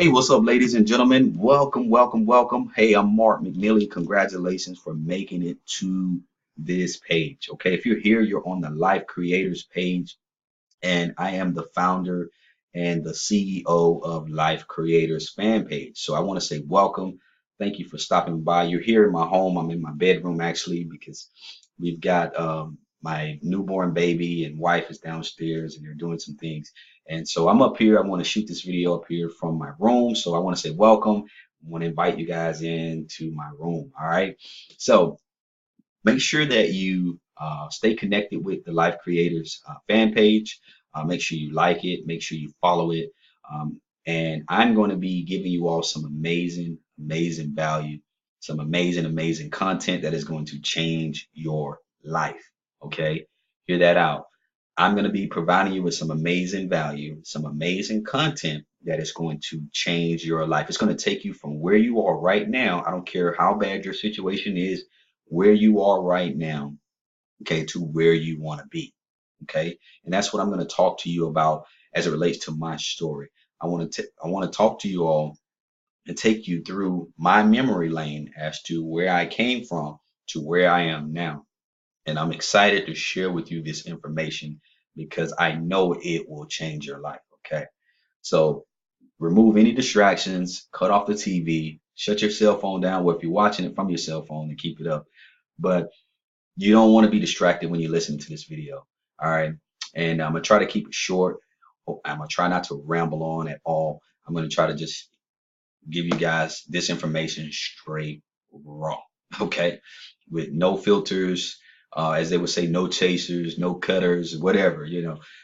Hey, what's up, ladies and gentlemen? Welcome, welcome, welcome. Hey, I'm Mark McNealy. Congratulations for making it to this page. Okay, if you're here, you're on the Life Creators page, and I am the founder and the CEO of Life Creators fan page. So I want to say welcome. Thank you for stopping by. You're here in my home. I'm in my bedroom actually because we've got my newborn baby and wife is downstairs and they're doing some things. And so I'm up here. I want to shoot this video up here from my room. So I want to say welcome. I want to invite you guys into my room. All right. So make sure that you stay connected with the Life Creators fan page. Make sure you like it. Make sure you follow it. And I'm going to be giving you all some amazing, amazing value, some amazing, amazing content that is going to change your life. Okay, hear that out. I'm going to be providing you with some amazing value, some amazing content that is going to change your life. It's going to take you from where you are right now. I don't care how bad your situation is, where you are right now, okay, to where you want to be. Okay. And that's what I'm going to talk to you about as it relates to my story. I want to talk to you all and take you through my memory lane as to where I came from to where I am now. And I'm excited to share with you this information because I know it will change your life. Okay. So remove any distractions, cut off the TV, shut your cell phone down, or if you're watching it from your cell phone, and keep it up. But you don't want to be distracted when you're listening to this video. All right. And I'm going to try to keep it short. I'm going to try not to ramble on at all. I'm going to try to just give you guys this information straight raw. Okay. With no filters, as they would say, no chasers, no cutters, whatever.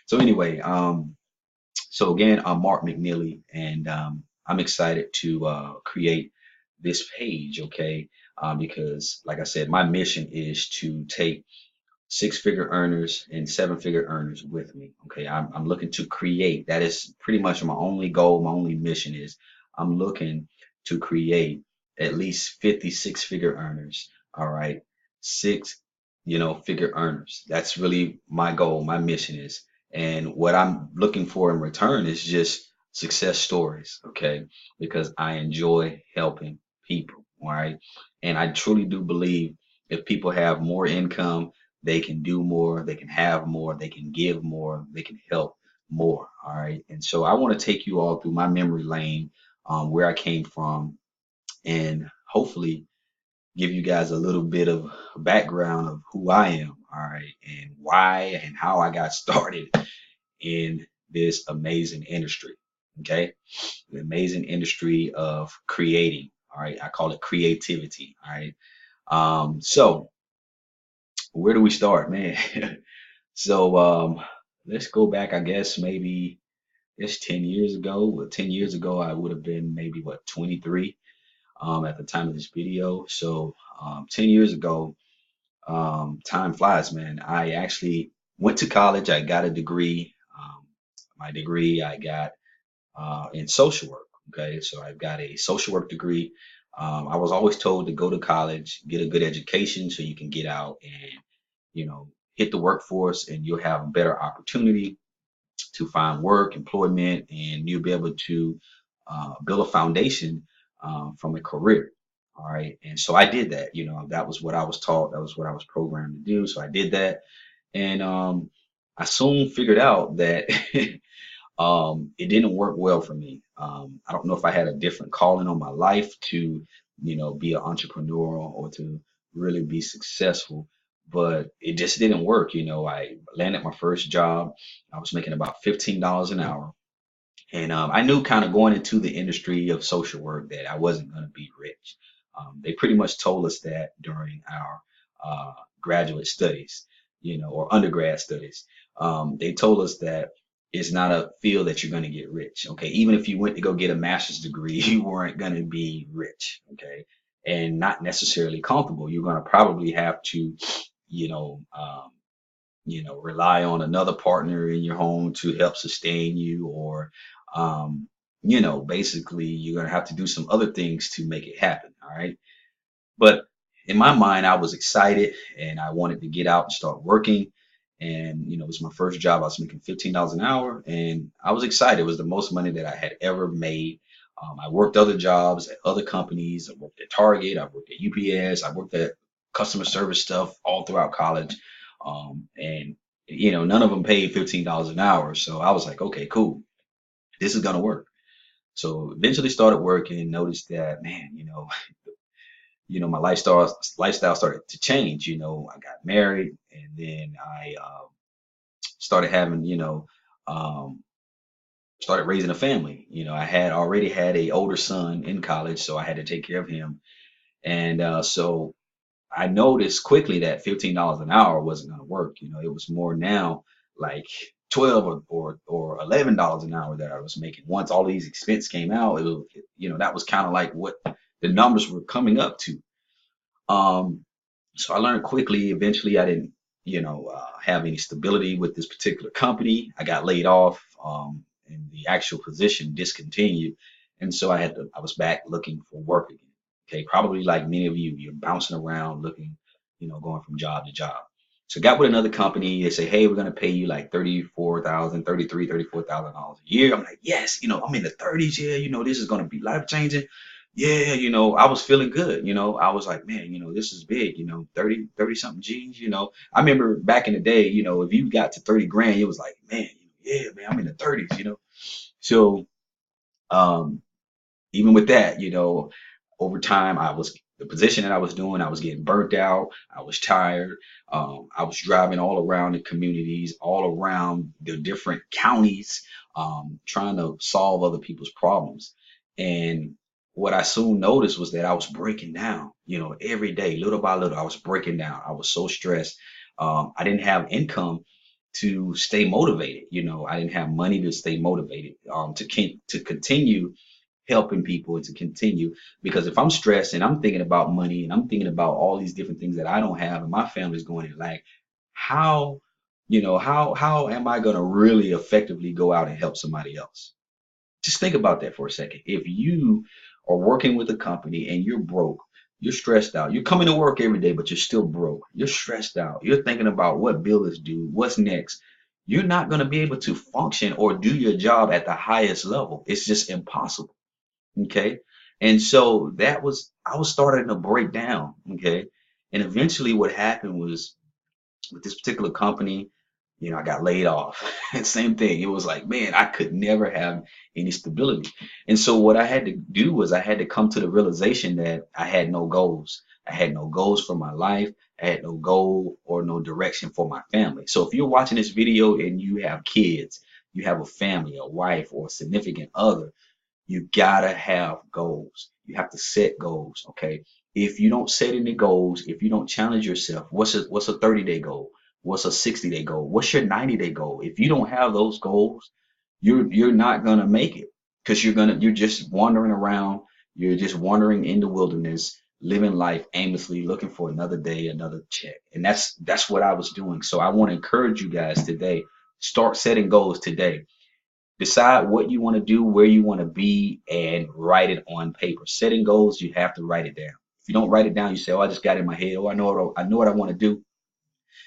So anyway, so again, I'm Mark McNealy, and I'm excited to create this page, okay? Because, like I said, my mission is to take six-figure earners and seven-figure earners with me, okay? I'm looking to create. That is pretty much my only goal, my only mission is I'm looking to create at least 50 six-figure earners, all right? Six, figure earners. That's really my goal, my mission is. And what I'm looking for in return is just success stories, okay? Because I enjoy helping people, all right? And I truly do believe if people have more income, they can do more, they can have more, they can give more, they can help more, all right? And so I want to take you all through my memory lane, where I came from, and hopefully give you guys a little bit of background of who I am, all right, and why and how I got started in this amazing industry. Okay, the amazing industry of creating. All right, I call it creativity. All right. So where do we start, man? So let's go back. I guess maybe it's 10 years ago. Well, 10 years ago, I would have been maybe what 23 at the time of this video. So 10 years ago, time flies, man. I actually went to college. I got a degree. My degree I got in social work. Okay, so I've got a social work degree. I was always told to go to college, get a good education so you can get out and, hit the workforce and you'll have a better opportunity to find work, employment, and you'll be able to build a foundation from a career. All right. And so I did that. That was what I was taught. That was what I was programmed to do. So I did that. And I soon figured out that it didn't work well for me. I don't know if I had a different calling on my life to, be an entrepreneur or to really be successful, but it just didn't work. I landed my first job. I was making about $15 an hour. And I knew kind of going into the industry of social work that I wasn't going to be rich. They pretty much told us that during our graduate studies, or undergrad studies. They told us that it's not a field that you're going to get rich. Okay. Even if you went to go get a master's degree, you weren't going to be rich. Okay. And not necessarily comfortable. You're going to probably have to, you know, um, rely on another partner in your home to help sustain you, or, basically you're going to have to do some other things to make it happen. All right. But in my mind, I was excited and I wanted to get out and start working. And, it was my first job. I was making $15 an hour and I was excited. It was the most money that I had ever made. I worked other jobs at other companies. I worked at Target. I worked at UPS. I worked at customer service stuff all throughout college. And none of them paid $15 an hour. So I was like, okay, cool. This is gonna work. So eventually started working, noticed that, man, my lifestyle started to change. I got married, and then I started having, um, started raising a family. I had already had a older son in college, so I had to take care of him. And so I noticed quickly that $15 an hour wasn't going to work. It was more now like 12 or $11 an hour that I was making. Once all these expenses came out, that was kind of like what the numbers were coming up to. Um, so I learned quickly. Eventually, I didn't, have any stability with this particular company. I got laid off, and the actual position discontinued, and so I was back looking for work again. Okay, probably like many of you, you're bouncing around looking, going from job to job. So got with another company. They say, hey, we're gonna pay you like 34,000, 33, $34,000 a year. I'm like, yes, I'm in the 30s. Yeah, this is gonna be life changing. Yeah, I was feeling good. I was like, man, this is big, 30 something G's. I remember back in the day, if you got to 30 grand, it was like, man, yeah, man, I'm in the 30s. So, um, even with that, over time, the position that I was doing, I was getting burnt out. I was tired. I was driving all around the communities, all around the different counties, trying to solve other people's problems. And what I soon noticed was that I was breaking down, every day, little by little, I was breaking down. I was so stressed. I didn't have income to stay motivated. I didn't have money to stay motivated, to continue helping people and to continue. Because if I'm stressed and I'm thinking about money and I'm thinking about all these different things that I don't have and my family's going in, like, how, how am I going to really effectively go out and help somebody else? Just think about that for a second. If you are working with a company and you're broke, you're stressed out, you're coming to work every day, but you're still broke, you're stressed out, you're thinking about what bill is due, what's next, you're not going to be able to function or do your job at the highest level. It's just impossible. Okay. And so I was starting to break down. Okay. And eventually what happened was with this particular company, I got laid off. And same thing. It was like, man, I could never have any stability. And so what I had to do was I had to come to the realization that I had no goals. I had no goals for my life. I had no goal or no direction for my family. So if you're watching this video and you have kids, you have a family, a wife, or a significant other, you gotta have goals. You have to set goals, okay? If you don't set any goals, if you don't challenge yourself, what's a 30-day goal? What's a 60-day goal? What's your 90-day goal? If you don't have those goals, you're not gonna make it because you're just wandering around, you're just wandering in the wilderness, living life aimlessly, looking for another day, another check. And that's what I was doing. So I want to encourage you guys today, start setting goals today. Decide what you want to do, where you want to be, and write it on paper. Setting goals, you have to write it down. If you don't write it down, you say, "Oh, I just got it in my head. Oh, I know what I want to do."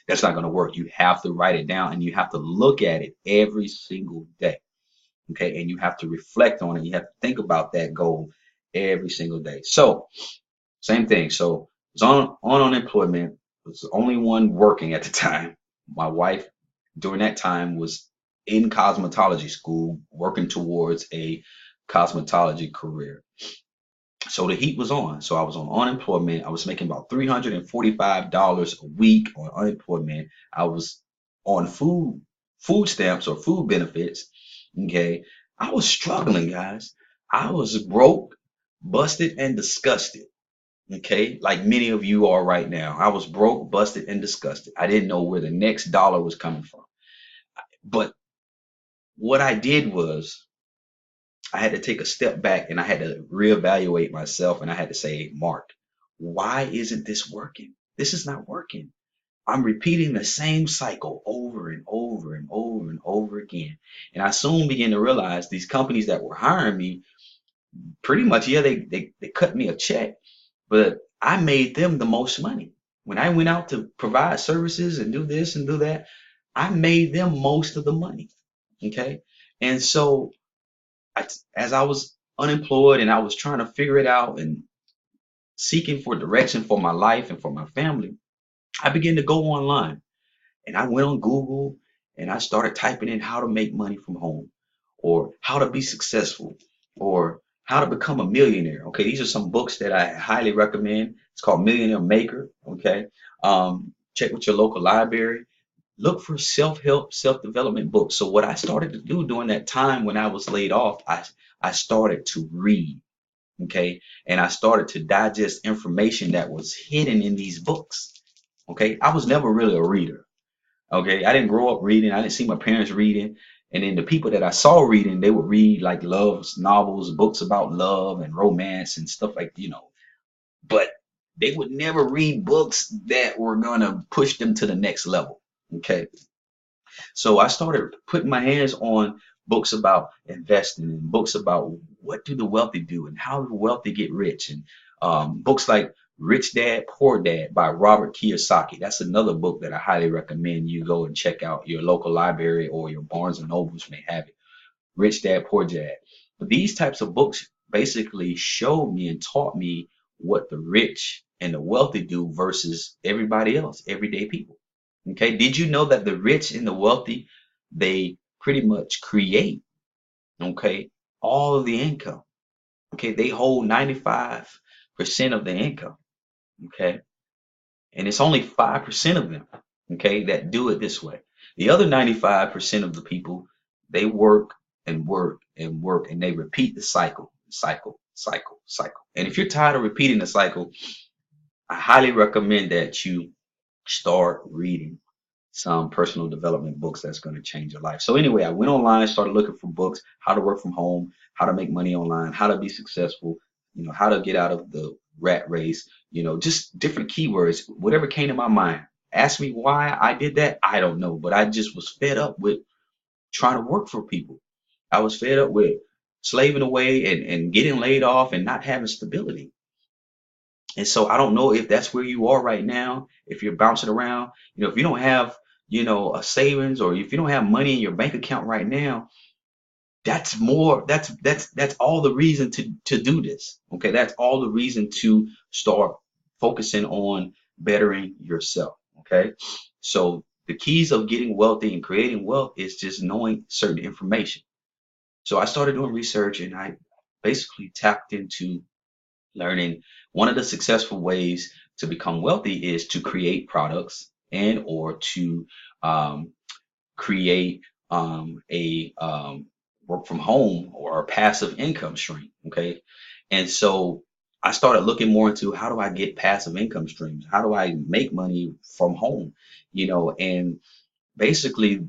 That's not going to work. You have to write it down, and you have to look at it every single day. Okay, and you have to reflect on it. You have to think about that goal every single day. So, same thing. So, I was on unemployment. I was the only one working at the time. My wife during that time was in cosmetology school, working towards a cosmetology career. So the heat was on. So I was on unemployment. I was making about $345 a week on unemployment. I was on food stamps or food benefits. Okay. I was struggling, guys. I was broke, busted, and disgusted. Okay. Like many of you are right now. I was broke, busted, and disgusted. I didn't know where the next dollar was coming from. But what I did was I had to take a step back and I had to reevaluate myself and I had to say, Mark, why isn't this working? This is not working. I'm repeating the same cycle over and over and over and over again. And I soon began to realize these companies that were hiring me, pretty much, yeah, they cut me a check, but I made them the most money. When I went out to provide services and do this and do that, I made them most of the money. Okay. And so as I was unemployed and I was trying to figure it out and seeking for direction for my life and for my family, I began to go online and I went on Google and I started typing in how to make money from home or how to be successful or how to become a millionaire. Okay, these are some books that I highly recommend. It's called Millionaire Maker. Okay, check with your local library. Look for self-help, self-development books. So what I started to do during that time when I was laid off, I started to read. Okay, and I started to digest information that was hidden in these books. Okay, I was never really a reader. Okay, I didn't grow up reading. I didn't see my parents reading. And then the people that I saw reading, they would read like love novels, books about love and romance and stuff like. But they would never read books that were gonna push them to the next level. Okay, so I started putting my hands on books about investing and books about what do the wealthy do and how do the wealthy get rich and books like Rich Dad Poor Dad by Robert Kiyosaki. That's another book that I highly recommend you go and check out. Your local library or your Barnes and Nobles may have it. Rich Dad Poor Dad. But these types of books basically showed me and taught me what the rich and the wealthy do versus everybody else, everyday people. Okay, did you know that the rich and the wealthy, they pretty much create, okay, all of the income. Okay, they hold 95% of the income. Okay, and it's only 5% of them, okay, that do it this way. The other 95% of the people, they work and work and work and they repeat the cycle, cycle, cycle, cycle. And if you're tired of repeating the cycle, I highly recommend that you start reading some personal development books that's going to change your life. So anyway, I went online, started looking for books, how to work from home, how to make money online, how to be successful, how to get out of the rat race, just different keywords, whatever came to my mind. Ask me why I did that. I don't know, but I just was fed up with trying to work for people. I was fed up with slaving away and getting laid off and not having stability. And so I don't know if that's where you are right now, if you're bouncing around, if you don't have, a savings or if you don't have money in your bank account right now, that's all the reason to do this. Okay, that's all the reason to start focusing on bettering yourself. Okay, so the keys of getting wealthy and creating wealth is just knowing certain information. So I started doing research and I basically tapped into learning one of the successful ways to become wealthy is to create products and or to um, create a work from home or a passive income stream. Okay. And so I started looking more into how do I get passive income streams? How do I make money from home? And basically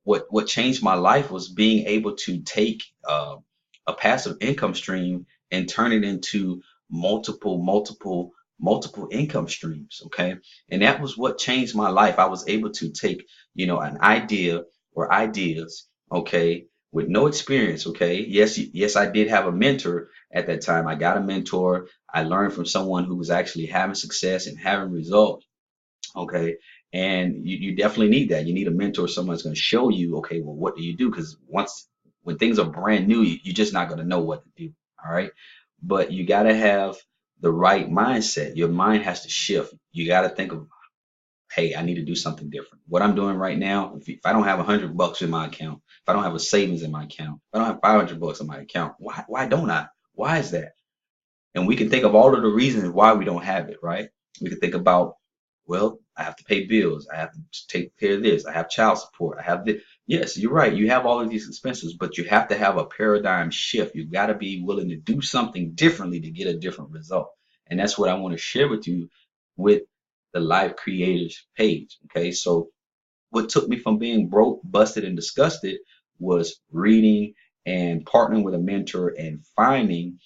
what changed my life was being able to take a passive income stream and turn it into multiple income streams. Okay, and that was what changed my life. I was able to take an idea or ideas, okay, with no experience. Okay, yes, I did have a mentor at that time. I got a mentor. I learned from someone who was actually having success and having results. Okay. And you definitely need that. You need a mentor, someone that's going to show you, okay, well, what do you do? Because when things are brand new, you're just not going to know what to do. All right. But you got to have the right mindset. Your mind has to shift. You got to think of, hey, I need to do something different. What I'm doing right now, if I don't have $100 in my account, if I don't have a savings in my account, if I don't have $500 in my account, why don't I? Why is that? And we can think of all of the reasons why we don't have it, right? We can think about, well, I have to pay bills. I have to take care of this. I have child support. I have this. Yes, you're right. You have all of these expenses, but you have to have a paradigm shift. You've got to be willing to do something differently to get a different result. And that's what I want to share with you with the Life Creators page. Okay. So what took me from being broke, busted, and disgusted was reading and partnering with a mentor and finding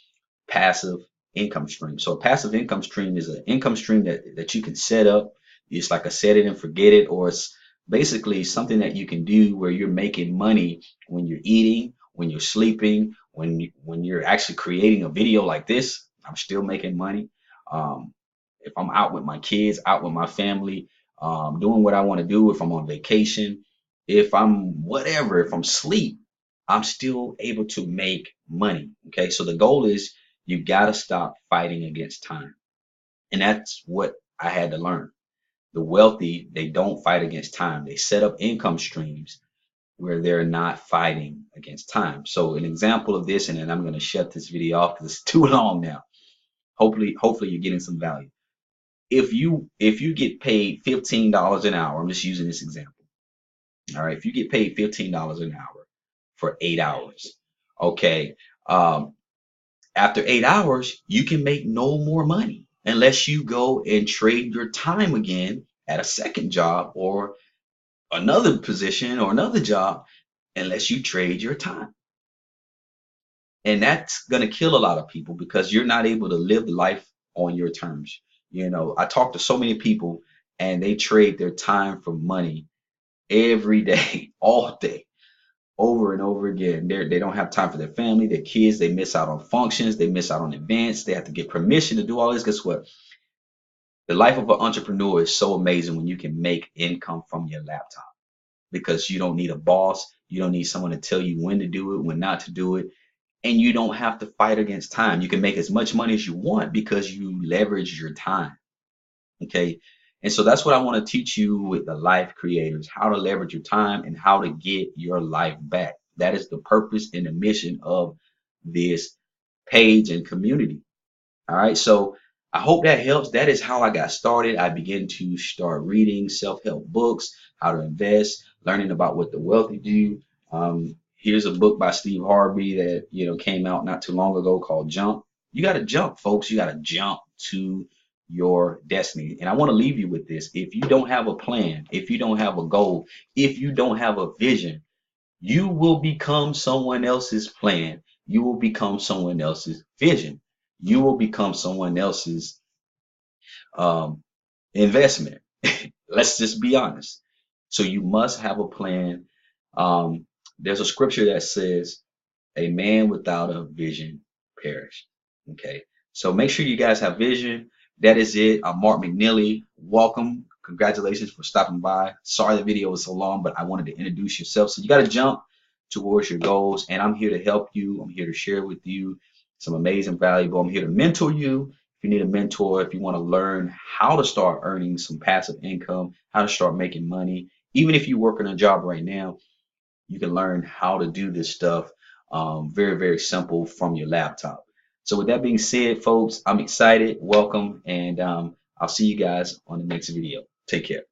passive income stream. So a passive income stream is an income stream that you can set up. It's like a set it and forget it, or it's basically something that you can do where you're making money when you're eating, when you're sleeping, when you're actually creating a video like this. I'm still making money. If I'm out with my kids, out with my family, doing what I want to do, if I'm on vacation, if I'm whatever, if I'm asleep, I'm still able to make money. Okay. So the goal is you got to stop fighting against time. And that's what I had to learn. The wealthy, they don't fight against time. They set up income streams where they're not fighting against time. So an example of this, and then I'm going to shut this video off because it's too long now. Hopefully you're getting some value. If you get paid $15 an hour, I'm just using this example. All right, if you get paid $15 an hour for 8 hours, okay, after 8 hours, you can make no more money unless you go and trade your time again at a second job or another position or another job, unless you trade your time. And that's going to kill a lot of people because you're not able to live life on your terms. You know, I talk to so many people and they trade their time for money every day, all day, over and over again. They don't have time for their family, their kids. They miss out on functions. They miss out on events. They have to get permission to do all this. Guess what? The life of an entrepreneur is so amazing when you can make income from your laptop because you don't need a boss. You don't need someone to tell you when to do it, when not to do it. And you don't have to fight against time. You can make as much money as you want because you leverage your time. Okay. And so that's what I want to teach you with the life creators, how to leverage your time and how to get your life back. That is the purpose and the mission of this page and community. All right. So I hope that helps. That is how I got started. I began to start reading self-help books, how to invest, learning about what the wealthy do. Here's a book by Steve Harvey that, came out not too long ago called Jump. You got to jump, folks. You got to jump to your destiny. And I want to leave you with this. If you don't have a plan, if you don't have a goal, if you don't have a vision, you will become someone else's plan. You will become someone else's vision. You will become someone else's um, investment. Let's just be honest. So you must have a plan. Um, there's a scripture that says, a man without a vision perish. Okay. So make sure you guys have vision. That is it. I'm Mark McNealy. Welcome. Congratulations for stopping by. Sorry the video was so long, but I wanted to introduce yourself. So you got to jump towards your goals, and I'm here to help you. I'm here to share with you some amazing valuable. I'm here to mentor you. If you need a mentor, if you want to learn how to start earning some passive income, how to start making money, even if you work in a job right now, you can learn how to do this stuff very, very simple from your laptop. So with that being said, folks, I'm excited. Welcome, and I'll see you guys on the next video. Take care.